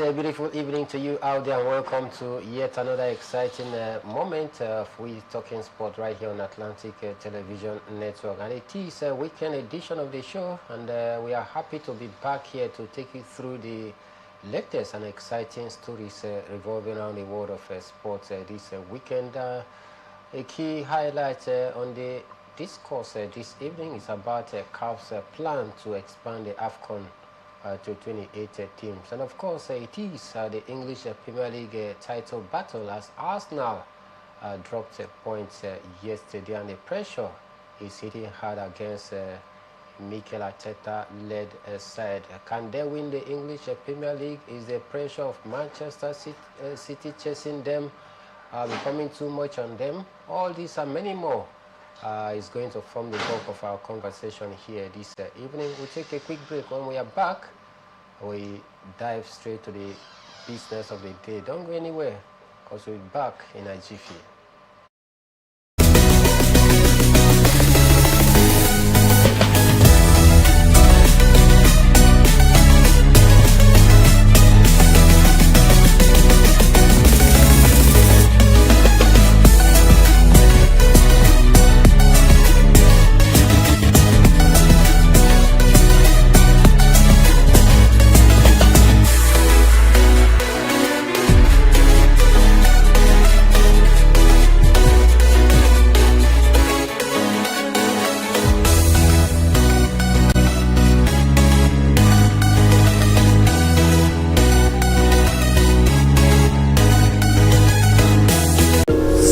a beautiful evening to you out there, and welcome to yet another exciting moment of We Talking Sport right here on Atlantic Television Network. And it is a weekend edition of the show, and we are happy to be back here to take you through the latest and exciting stories revolving around the world of sports this weekend. A key highlight on the discourse this evening is about CAF's plan to expand the AFCON to 28 teams. And of course, it is the English Premier League title battle, as Arsenal dropped points yesterday, and the pressure is hitting hard against Mikel Arteta-led side. Can they win the English Premier League? Is the pressure of Manchester City chasing them becoming too much on them? All these and many more is going to form the bulk of our conversation here this evening. We'll take a quick break. When we are back, we dive straight to the business of the day. Don't go anywhere, because we'll be back in a jiffy.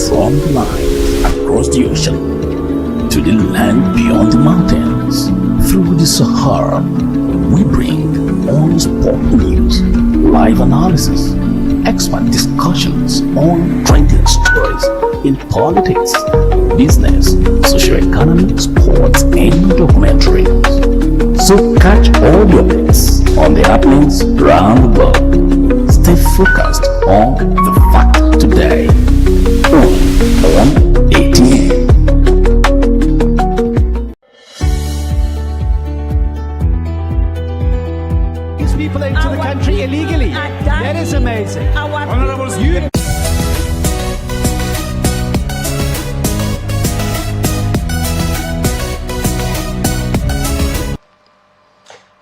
From the line across the ocean to the land beyond the mountains, through the Sahara, we bring on sport news, live analysis, expert discussions on trending stories in politics, business, socio-economic, sports, and documentaries. So catch all your bets on the happenings around the world. Stay focused on the fact today. On ATN. These people into the country illegally. That is amazing. Honourables, you.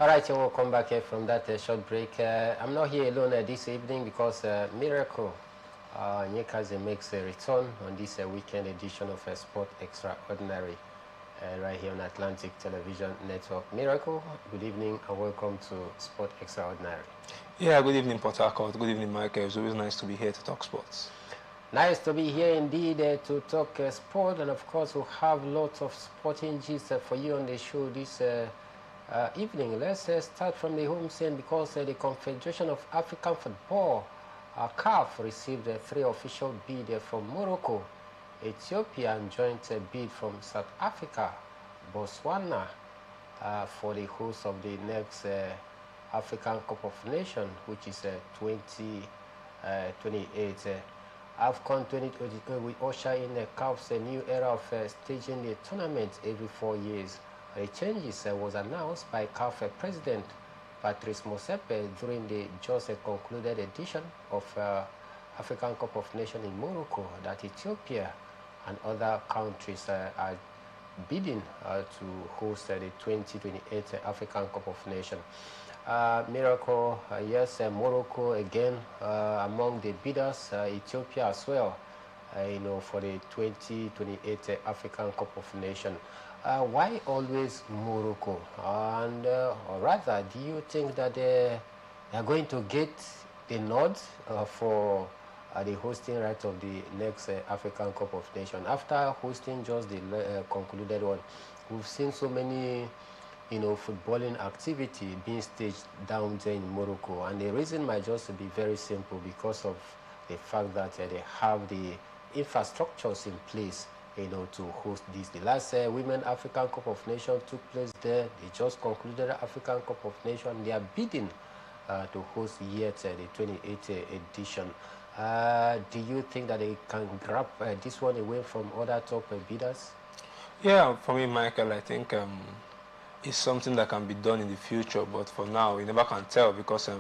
All right, and we'll come back here from that short break. I'm not here alone this evening because Miracle Nyekaze makes a return on this weekend edition of Sport Extraordinary right here on Atlantic Television Network. Miracle, good evening and welcome to Sport Extraordinary. Yeah, good evening, Port Harcourt. Good evening, Michael. It's always nice to be here to talk sports. Nice to be here indeed to talk sport, and of course we'll have lots of sporting gist for you on the show this evening. Let's start from the home scene, because the Confederation of African Football, CAF, received 3 official bids from Morocco, Ethiopia, and joint bid from South Africa, Botswana, for the host of the next African Cup of Nations, which is 2028. AFCON 2022 will usher in CAF's new era of staging the tournament every 4 years. The changes was announced by CAF President Patrice Motsepe during the just concluded edition of African Cup of Nations in Morocco, that Ethiopia and other countries are bidding to host the 2028 African Cup of Nations. Miracle, yes, Morocco again among the bidders, Ethiopia as well, for the 2028 African Cup of Nations. Why always Morocco? And or rather, do you think that they are going to get the nod for the hosting right of the next African Cup of Nations? After hosting just the concluded one, we've seen so many footballing activity being staged down there in Morocco, and the reason might just be very simple, because of the fact that they have the infrastructures in place to host this. The last Women African Cup of Nations took place there. They just concluded the African Cup of Nations. They are bidding to host yet the 28th edition. Do you think that they can grab this one away from other top bidders? Yeah, for me, Michael, I think it's something that can be done in the future, but for now, we never can tell, because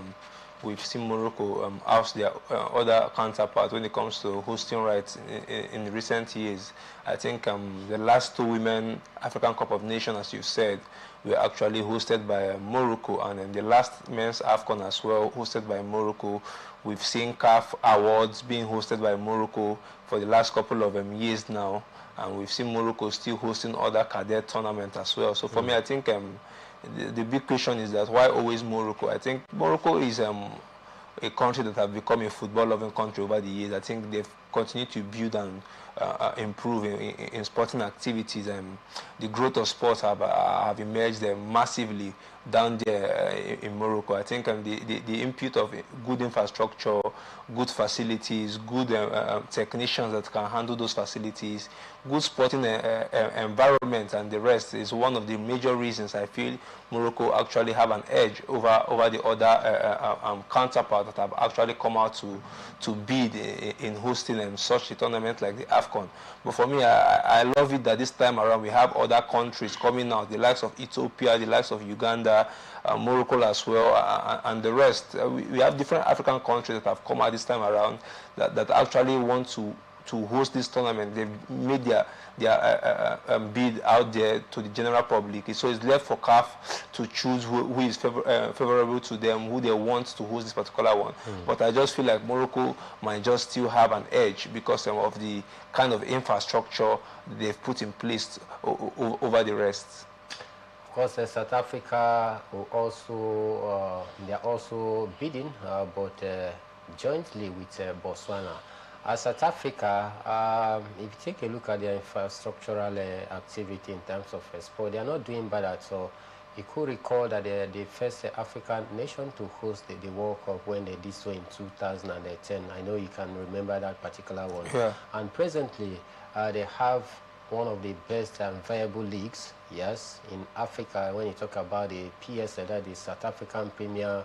we've seen Morocco oust their other counterparts when it comes to hosting rights in recent years. I think the last two Women African Cup of Nations, as you said, were actually hosted by Morocco, and then the last Men's AFCON as well, hosted by Morocco. We've seen CAF Awards being hosted by Morocco for the last couple of years now, and we've seen Morocco still hosting other cadet tournaments as well. So for me, I think the big question is that why always Morocco? I think Morocco is a country that have become a football-loving country over the years. I think they've continued to build and improve in sporting activities, and the growth of sports have emerged massively down there in Morocco. I think the input of good infrastructure, good facilities, good technicians that can handle those facilities, good sporting environment, and the rest is one of the major reasons I feel Morocco actually have an edge over the other counterparts that have actually come out to bid in hosting such a tournament like the AFCON. But for me, I love it that this time around we have other countries coming out, the likes of Ethiopia, the likes of Uganda, Morocco as well, and the rest. We have different African countries that have come out this time around that actually want to host this tournament. They've made their bid out there to the general public. So it's left for CAF to choose who is favorable to them, who they want to host this particular one. But I just feel like Morocco might just still have an edge because of the kind of infrastructure they've put in place over the rest. Of course, South Africa will also they are also bidding, but jointly with Botswana. South Africa, if you take a look at their infrastructural activity in terms of sport, they are not doing bad at all. You could recall that they're the first African nation to host the World Cup when they did so in 2010. I know you can remember that particular one. Yeah. And presently, they have one of the best and viable leagues, yes, in Africa. When you talk about the PSL, that is South African Premier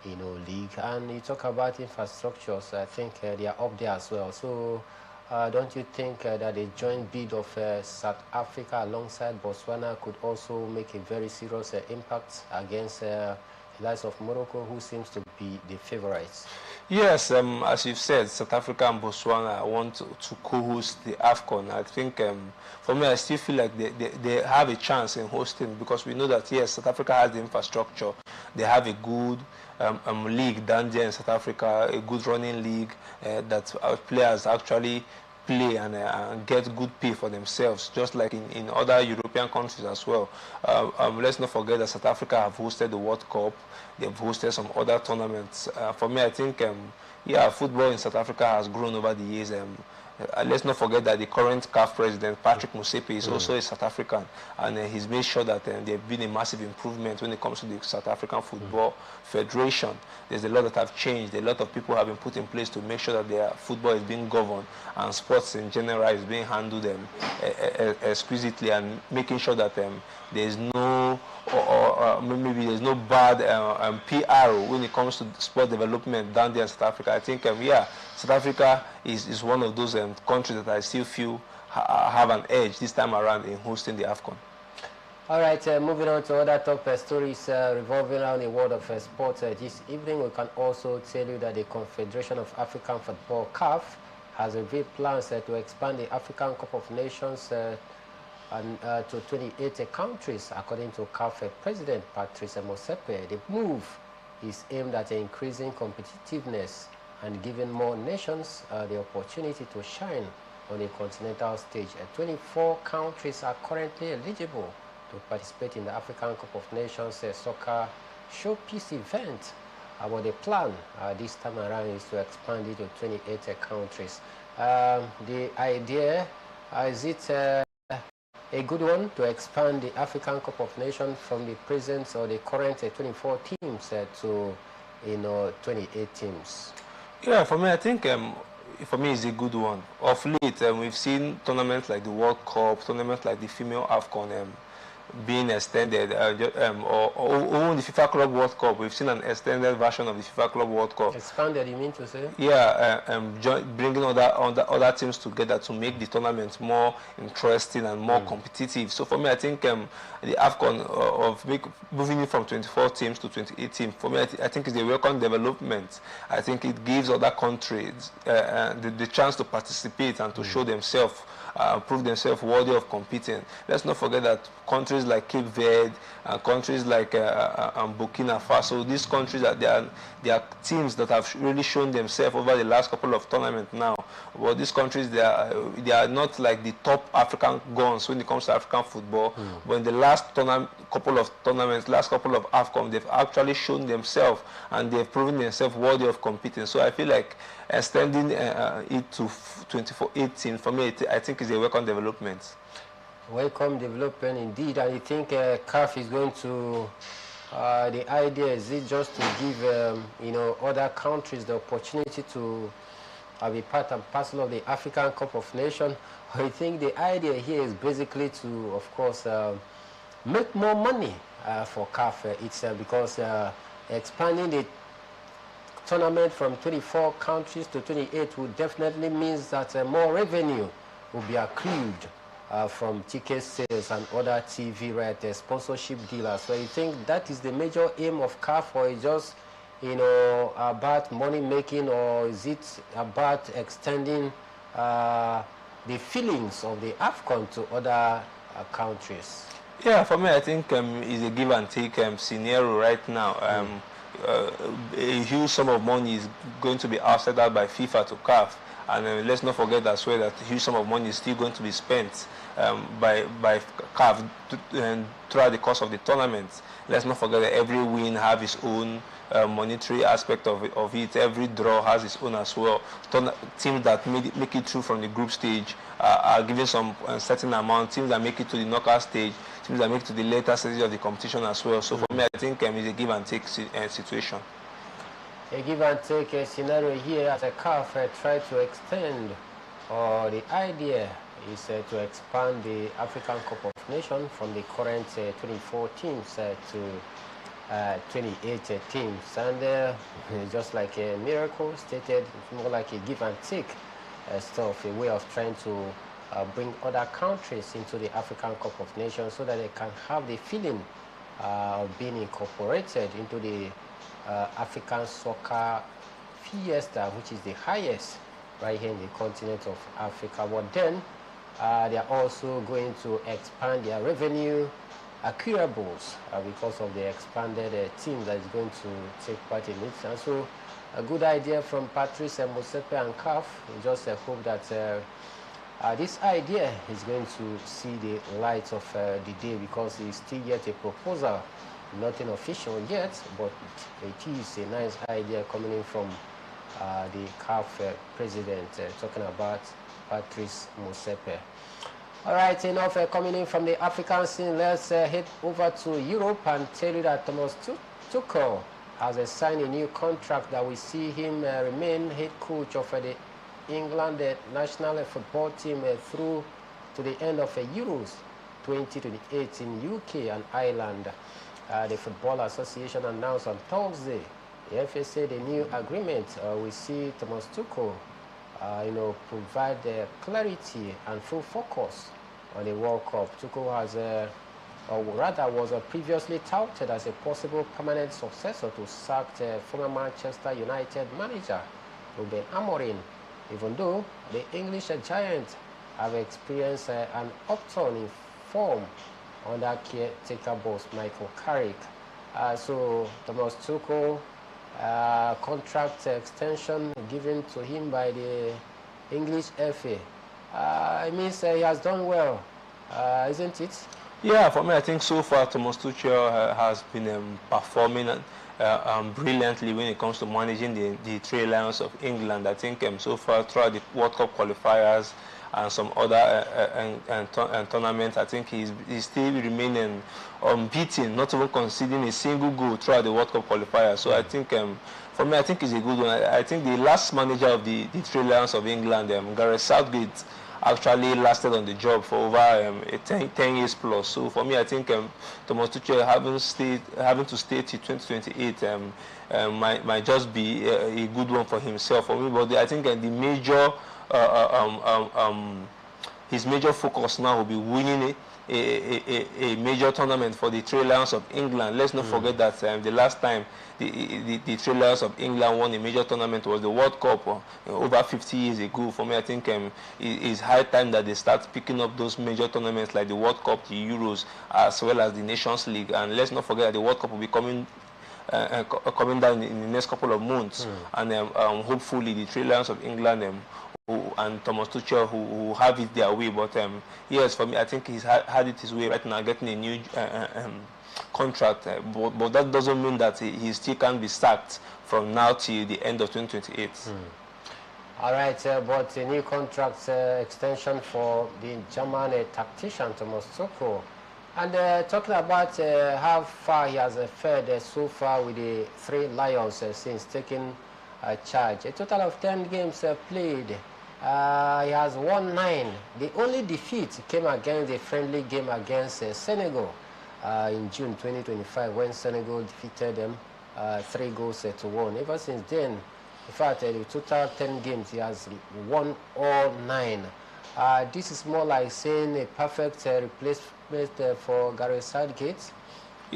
league, and you talk about infrastructures, I think they are up there as well. So don't you think that a joint bid of South Africa alongside Botswana could also make a very serious impact against the likes of Morocco, who seems to be the favorites? Yes, as you've said, South Africa and Botswana want to co-host the AFCON. I think, for me, I still feel like they have a chance in hosting, because we know that, yes, South Africa has the infrastructure. They have a good league down there in South Africa, a good running league that our players actually play and get good pay for themselves, just like in other European countries as well. Let's not forget that South Africa have hosted the World Cup. They've hosted some other tournaments. For me, I think, yeah, football in South Africa has grown over the years. Let's not forget that the current CAF president, Patrick Motsepe, is also a South African, and he's made sure that there's been a massive improvement when it comes to the South African Football Federation. There's a lot that have changed. A lot of people have been put in place to make sure that their football is being governed and sports in general is being handled exquisitely, and making sure that there's no maybe there's no bad PR when it comes to sport development down there in South Africa. I think, yeah, South Africa is one of those countries that I still feel have an edge this time around in hosting the AFCON. All right, moving on to other top stories revolving around the world of sports. This evening, we can also tell you that the Confederation of African Football, CAF, has revealed plans to expand the African Cup of Nations to 28 countries, according to CAF President Patrice Motsepe. The move is aimed at increasing competitiveness and giving more nations the opportunity to shine on a continental stage. 24 countries are currently eligible to participate in the African Cup of Nations soccer showpiece event. But the plan this time around is to expand it to 28 countries. The idea, is it a good one to expand the African Cup of Nations from the present or the current 24 teams to 28 teams? Yeah, for me, I think for me it's a good one. Of late, we've seen tournaments like the World Cup, tournaments like the female AFCON, being extended, or even the FIFA Club World Cup. We've seen an extended version of the FIFA Club World Cup. Expanded, you mean to say? Yeah, bringing other teams together to make the tournament more interesting and more competitive. So for me, I think the AFCON moving it from 24 teams to 28 teams, for me, I think it's a welcome development. I think it gives other countries the chance to participate and to show themselves, prove themselves worthy of competing. Let's not forget that countries like Cape Verde and countries like Burkina Faso, these countries, they are teams that have really shown themselves over the last couple of tournaments now. Well, these countries, they are not like the top African guns when it comes to African football. But in the last couple of tournaments, last couple of AFCON, they've actually shown themselves and they've proven themselves worthy of competing. So I feel like extending it to 24-18, for me, I think is a welcome development. Welcome development indeed. And you think CAF is going to, the idea is it just to give other countries the opportunity to be part and parcel of the African Cup of Nations? I think the idea here is basically to, of course, make more money for CAF itself, because expanding the tournament from 24 countries to 28 would definitely means that more revenue will be accrued from ticket sales and other TV rights, sponsorship dealers. So I think that is the major aim of CAF, or is just about money making, or is it about extending the feelings of the AFCON to other countries? Yeah, for me, I think it's a give and take scenario right now. A huge sum of money is going to be offset out by FIFA to CAF. And let's not forget as well that a huge sum of money is still going to be spent by CAF throughout the course of the tournament. Let's not forget that every win has its own monetary aspect of it. Every draw has its own as well. Teams that make it through from the group stage are given some certain amount. Teams that make it to the knockout stage, teams that make it to the later stages of the competition as well. So for me, I think it's a give and take situation. A give and take scenario here as a CAF try to extend, or the idea is to expand the African Cup of Nations from the current 24 teams to 28 teams. And just like a miracle stated, it's more like a give and take stuff, a way of trying to bring other countries into the African Cup of Nations so that they can have the feeling of being incorporated into the African Soccer Fiesta, which is the highest right here in the continent of Africa. But then they are also going to expand their revenue accruables because of the expanded team that is going to take part in it. And so a good idea from Patrice Motsepe and CAF. We just hope that this idea is going to see the light of the day, because it's still yet a proposal, nothing official yet, but it is a nice idea coming in from the CAF president, talking about Patrice Motsepe. All right, enough coming in from the African scene. Let's head over to Europe and tell you that Thomas Tuchel has signed a new contract that will see him remain head coach of the England national football team through to the end of Euros 2028 in UK and Ireland. The Football Association announced on Thursday. The FA said the new agreement will see Thomas Tuchel provide clarity and full focus on the World Cup. Tuchel has, or rather was previously touted as a possible permanent successor to sacked former Manchester United manager Ruben Amorim, even though the English giants have experienced an upturn in form under caretaker boss Michael Carrick. So Thomas Tuchel, contract extension given to him by the English FA. It means he has done well, isn't it? Yeah, for me, I think so far Thomas Tuchel has been performing brilliantly when it comes to managing the Three Lions of England. I think so far throughout the World Cup qualifiers and some other tournaments, I think he's still remaining unbeaten, not even conceding a single goal throughout the World Cup qualifier. So I think, for me, I think he's a good one. I think the last manager of the Three Lions of England, Gareth Southgate, actually lasted on the job for over 10 years plus. So for me, I think Thomas Tuchel having to stay till 2028 might just be a good one for himself. For me, but I think the major his major focus now will be winning a major tournament for the Three Lions of England. Let's not forget that the last time the Three Lions of England won a major tournament was the World Cup over 50 years ago. For me, I think it's high time that they start picking up those major tournaments like the World Cup, the Euros, as well as the Nations League. And let's not forget that the World Cup will be coming down in the next couple of months. And hopefully the Three Lions of England and Thomas Tuchel who have it their way. But yes, for me, I think he's had it his way right now, getting a new contract. But that doesn't mean that he still can't be sacked from now till the end of 2028. All right, but a new contract extension for the German tactician Thomas Tuchel. And talking about how far he has fared so far with the Three Lions since taking charge. A total of 10 games played. He has won 9. The only defeat came against a friendly game against Senegal in June 2025 when Senegal defeated them 3-1. Ever since then, in fact, the total 10 games, he has won all 9. This is more like saying a perfect replacement for Gareth Southgate.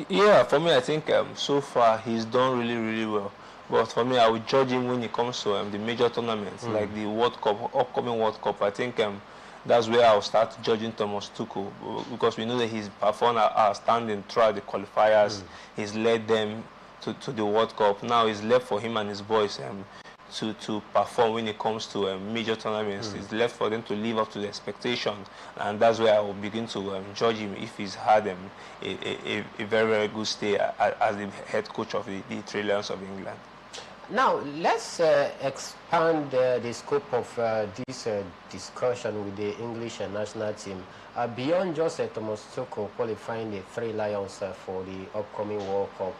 Yeah, for me, I think so far he's done really, really well. But for me, I would judge him when it comes to the major tournaments, like the World Cup, upcoming World Cup. I think that's where I'll start judging Thomas Tuchel, because we know that he's performed outstanding throughout the qualifiers. He's led them to the World Cup. Now it's left for him and his boys to perform when it comes to major tournaments. It's left for them to live up to the expectations, and that's where I will begin to judge him if he's had a very, very good stay as the head coach of the Three Lions of England. Now, let's expand the scope of this discussion with the English national team. Beyond just Thomas Tuchel qualifying the Three Lions for the upcoming World Cup,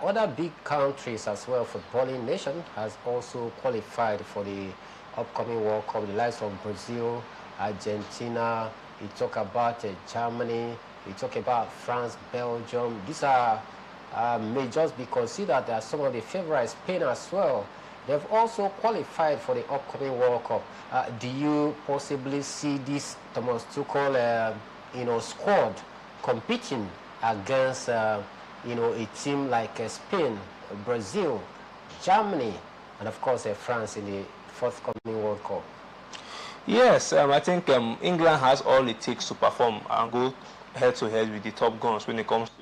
other big countries as well, footballing nation, has also qualified for the upcoming World Cup. The likes of Brazil, Argentina, we talk about Germany, we talk about France, Belgium. These are may just be considered as some of the favorites. Spain as well. They've also qualified for the upcoming World Cup. Do you possibly see this Thomas Tuchel, squad competing against, a team like Spain, Brazil, Germany, and of course France in the forthcoming World Cup? Yes, I think England has all it takes to perform and go head-to-head with the top guns when it comes to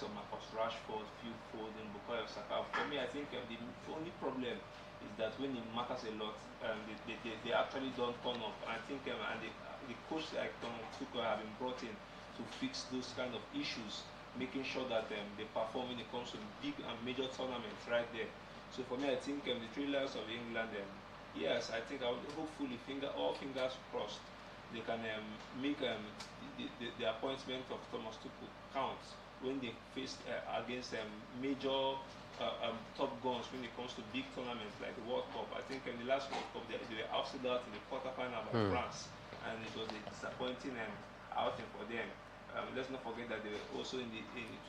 of Marcus Rashford, Phil Foden, Bukayo Saka. For me, I think the only problem is that when it matters a lot, they actually don't turn up. I think and the coach like Thomas Tuchel have been brought in to fix those kind of issues, making sure that they perform when it comes to big and major tournaments right there. So for me, I think the Three Lions of England, yes, I think I would hopefully all fingers crossed, they can make the appointment of Thomas Tuchel count when they faced against major top guns when it comes to big tournaments like the World Cup. I think in the last World Cup they were ousted out in the quarterfinal by France, and it was a disappointing outing for them. Let's not forget that they were also in the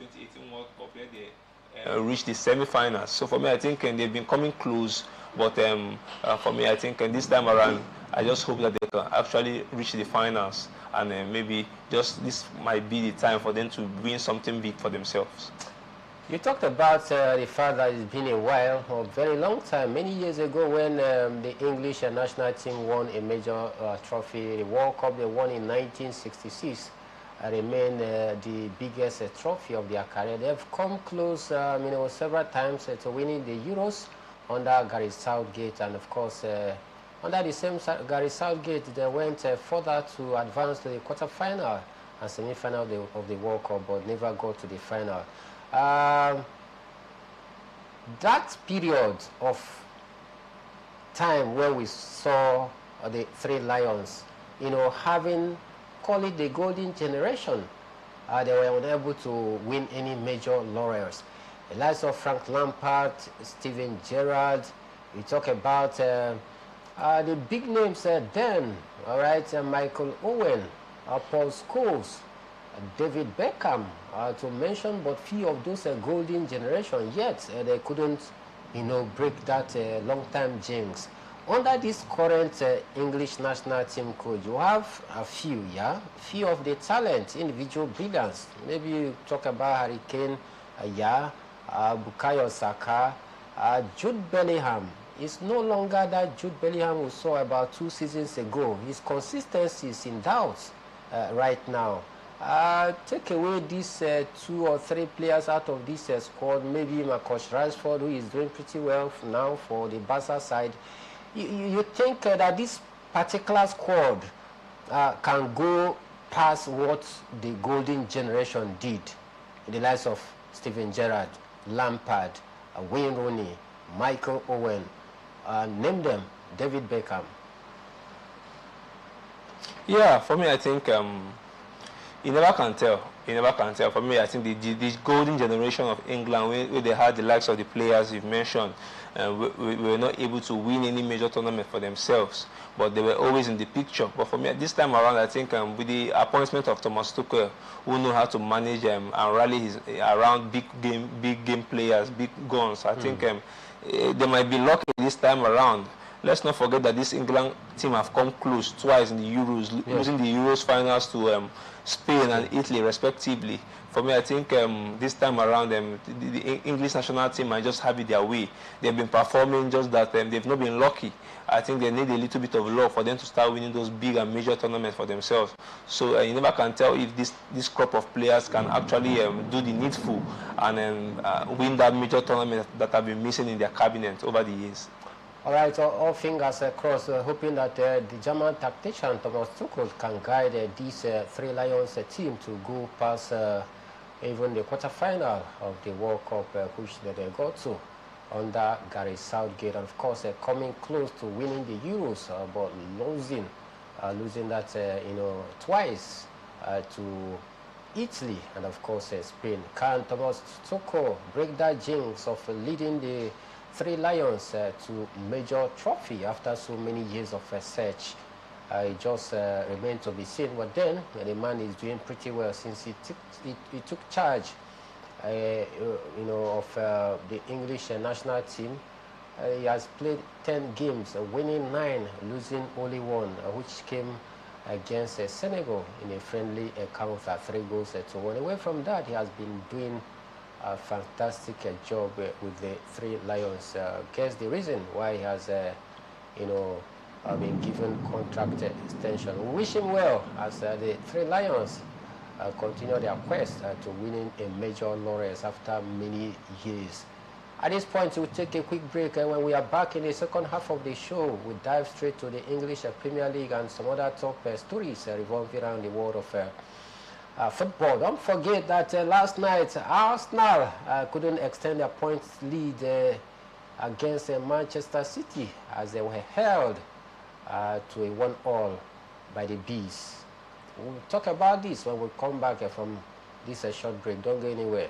2018 World Cup where they reached the semi-finals. So for me, I think they've been coming close, but for me, I think this time around, I just hope that they can actually reach the finals, and maybe just this might be the time for them to win something big for themselves. You talked about the fact that it's been a while, a very long time, many years ago when the English national team won a major trophy, the World Cup they won in 1966. Remain the biggest trophy of their career. They've come close, several times to winning the Euros under Gareth Southgate, and of course, under the same Gareth Southgate, they went further to advance to the quarter-final and semi-final of the World Cup, but never got to the final. That period of time where we saw the Three Lions, having, call it the golden generation, they were unable to win any major laurels. The likes of Frank Lampard, Steven Gerrard, we talk about the big names then, all right, Michael Owen, Paul Scholes, David Beckham, to mention but few of those golden generation, yet they couldn't, break that long-time jinx. Under this current English national team coach, you have a few, few of the talent, individual brilliance. Maybe you talk about Harry Kane, Bukayo Saka, Jude Bellingham. It's no longer that Jude Bellingham we saw about 2 seasons ago. His consistency is in doubt right now. Take away these 2 or 3 players out of this squad, maybe Marcus Rashford, who is doing pretty well now for the Barca side. You think that this particular squad can go past what the golden generation did? The likes of Steven Gerrard, Lampard, Wayne Rooney, Michael Owen, name them, David Beckham. Yeah, for me, I think you never can tell. You never can tell. For me, I think the golden generation of England, where they had the likes of the players you've mentioned, we were not able to win any major tournament for themselves, but they were always in the picture. But for me, this time around, I think with the appointment of Thomas Tuchel, who know how to manage and rally around big game players, big guns, I think they might be lucky this time around. Let's not forget that this England team have come close twice in the Euros, losing the Euros finals to Spain and Italy respectively. For me, I think this time around, the English national team might just have it their way. They've been performing, just that they've not been lucky. I think they need a little bit of luck for them to start winning those big and major tournaments for themselves. So you never can tell if this crop of players can actually do the needful and win that major tournament that have been missing in their cabinet over the years. All right, all fingers crossed, hoping that the German tactician Thomas Tuchel can guide these 3 Lions team to go past even the quarterfinal of the World Cup, which they got to under Gary Southgate. And of course, coming close to winning the Euros, but losing that twice to Italy and of course Spain. Can Thomas Tuchel break that jinx of leading the 3 Lions to major trophy after so many years of search? It just remains to be seen. But then the man is doing pretty well since he took charge, of the English national team. He has played 10 games, winning 9, losing only 1, which came against Senegal in a friendly encounter, 3 goals to 1. Away from that, he has been doing a fantastic job with the 3 Lions. Guess the reason why he has, been given contract extension. We wish him well as the 3 Lions continue their quest to winning a major laurels after many years. At this point, we'll take a quick break, and when we are back in the second half of the show, we dive straight to the English Premier League and some other top stories revolving around the world of football. Don't forget that last night Arsenal couldn't extend their points lead against Manchester City as they were held to a 1-1 by the Bees. We'll talk about this when we come back from this short break. Don't go anywhere.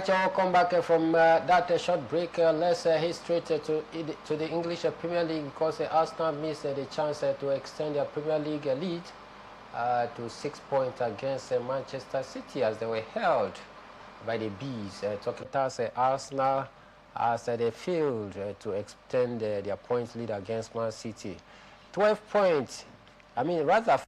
welcome back from that short break. Let's head straight to the English Premier League, because Arsenal missed the chance to extend their Premier League lead to 6 points against Manchester City, as they were held by the Bees. Talking about Arsenal, as they failed to extend their points lead against Man City. 12 points, I mean, rather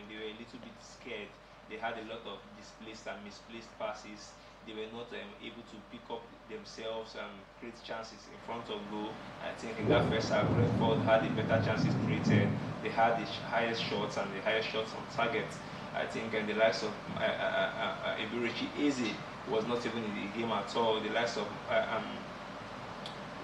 they were a little bit scared. They had a lot of displaced and misplaced passes. They were not able to pick up themselves and create chances in front of goal. I think in that first half, Brentford had the better chances created. They had the highest shots and the highest shots on target. I think the likes of Iberici Eze was not even in the game at all. The likes of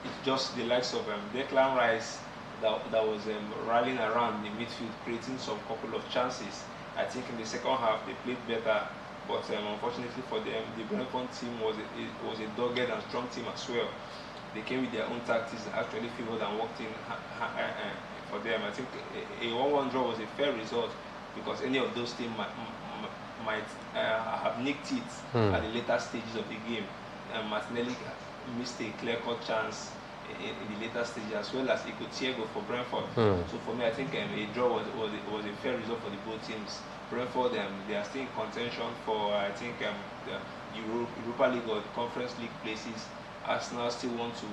it's just the likes of Declan Rice that was rallying around the midfield, creating some couple of chances. I think in the second half they played better, but unfortunately for them, the Brentford team was a dogged and strong team as well. They came with their own tactics and actually favored and worked in for them. I think a 1-1 draw was a fair result, because any of those teams might have nicked it at the later stages of the game. Martinelli missed a clear-cut chance in the later stage, as well as Ikotiego for Brentford. So for me, I think a draw was a fair result for the both teams. Brentford, they are still in contention for I think the Europa League or the Conference League places. Arsenal still want to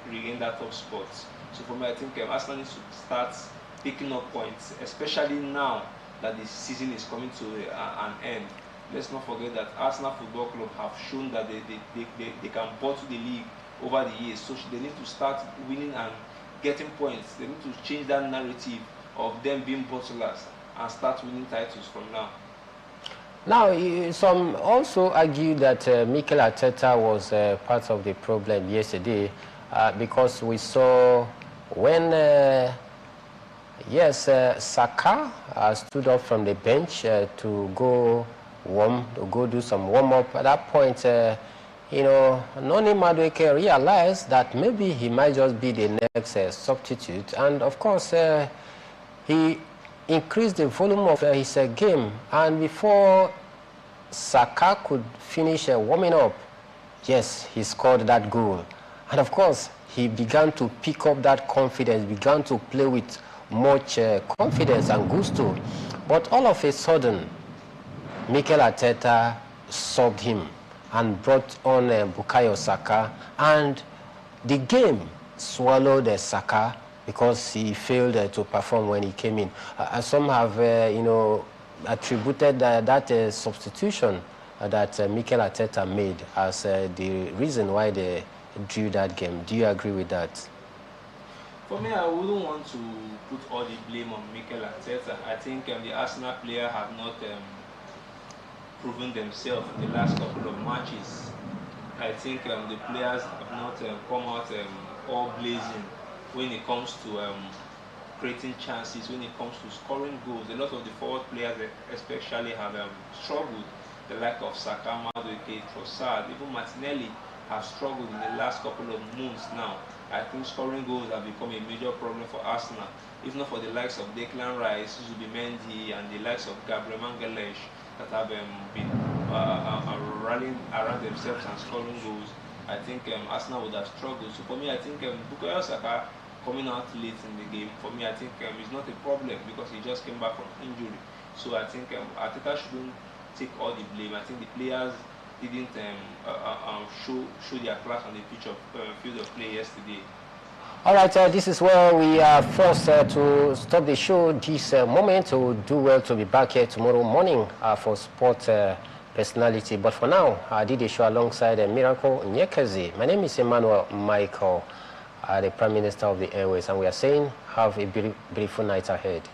regain that top spot. So for me, I think Arsenal needs to start picking up points, especially now that the season is coming to an end. Let's not forget that Arsenal Football Club have shown that they can bottle the league over the years. So they need to start winning and getting points. They need to change that narrative of them being bottlers and start winning titles from now. Now, some also argue that Mikel Arteta was part of the problem yesterday, because we saw when Saka stood up from the bench to go do some warm-up. At that point, Noni Madueke realized that maybe he might just be the next substitute, and of course he increased the volume of his game, and before Saka could finish warming up, yes, he scored that goal. And of course, he began to pick up that confidence, began to play with much confidence and gusto. But all of a sudden, Mikel Arteta subbed him and brought on Bukayo Saka, and the game swallowed Saka because he failed to perform when he came in. Some have, attributed that substitution that Mikel Arteta made as the reason why they drew that game. Do you agree with that? For me, I wouldn't want to put all the blame on Mikel Arteta. I think the Arsenal player have not proven themselves in the last couple of matches. I think the players have not come out all blazing when it comes to creating chances, when it comes to scoring goals. A lot of the forward players especially have struggled. The like of Saka, Madueke, Trossard, even Martinelli have struggled in the last couple of months now. I think scoring goals have become a major problem for Arsenal. If not for the likes of Declan Rice, Zubimendi, and the likes of Gabriel Magalhaes that have been rallying around themselves and scoring goals, I think Arsenal would have struggled. So for me, I think Bukayo Saka coming out late in the game, for me, I think is not a problem because he just came back from injury. So I think Arteta shouldn't take all the blame. I think the players didn't show their class on the field of play yesterday. All right, this is where we are forced to stop the show this moment. We'll do well to be back here tomorrow morning for Sport Personality. But for now, I did a show alongside Miracle Nyekazi. My name is Emmanuel Michael, the Prime Minister of the Airways, and we are saying have a beautiful night ahead.